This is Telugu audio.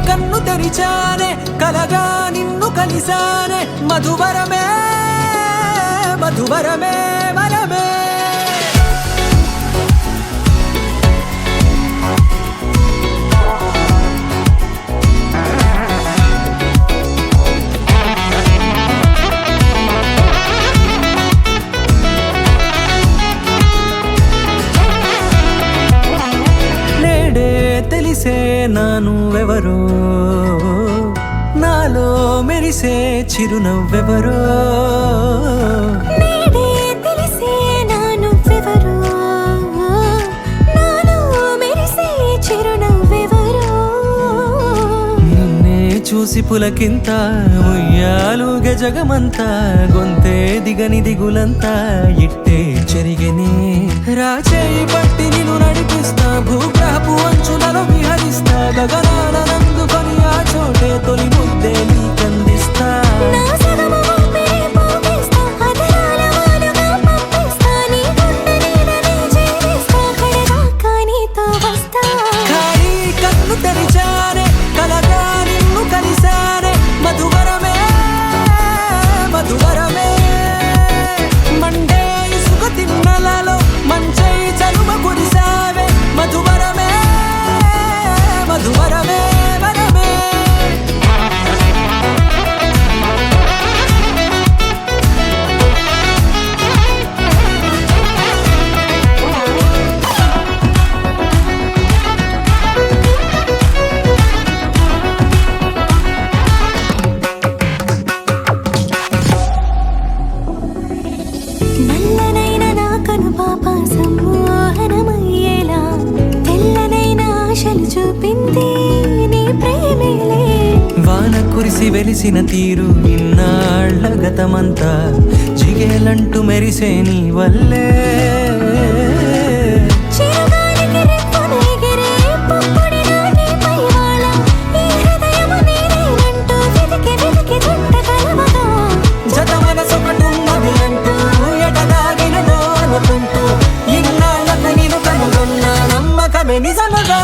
కన్ను తెరిచానే కలగా నిన్ను కలిసానే మధువరమే మధువరమే వరమే తెలిసే నానువెవరో నాలో మెరిసే చిరునవ్వెవరో నేడే తెలిసే నానువెవరో నాలో మెరిసే చిరునవ్వెవరో నిన్నే చూసి పులకింత ఉయ్యాలుగే జగమంతా గొంతే దిగని దిగులంతా ఇట్టే చెరిగెనే రాచేయి పట్టి నిన్ను నడిపిస్తా భూగ్రహపు అంచులలో విహరిస్తా గగనాల నందుకొని ఆ చోటే తొలి ముద్దే నీకందిస్తా నా సగము ఊపిరి పోగిస్తా అధరాల వాలుగా పంపిస్తా నీ గుండె నీడనే చేరిస్తా కడదాకా నీతో వస్తా ఖాళీ కన్ను తెరిచానే కలగా నిన్ను కలిసానే మధువరమే మధువరమే మండే ఇసుక తిన్నలలో మంచై చలువ కురిసావే మధువరమే మధువరమే వరమే నల్లనైన నా కనుపాప సమ్మోహనమయ్యేలా తెల్లనైన ఆశలు చూపింది నీ ప్రేమేలే వాన కురిసి వెలిసిన తీరు ఇన్నాళ్ల గతమంతా జిగేలంటూ మెరిసే నీ వల్లే చిరుగాలికి రెప్పను ఎగిరే పుప్పొడిగా నీపై వాళ ఈ హృదయము నీదేనంటూ వెతికి వెతికి జంట కలవగా జత మనసొకటున్నది అంటూ ఎటదాగినదో అనుకుంటూ ఇన్నాళ్లకు నేను కనుగొన్న నమ్మకమే నిజముగా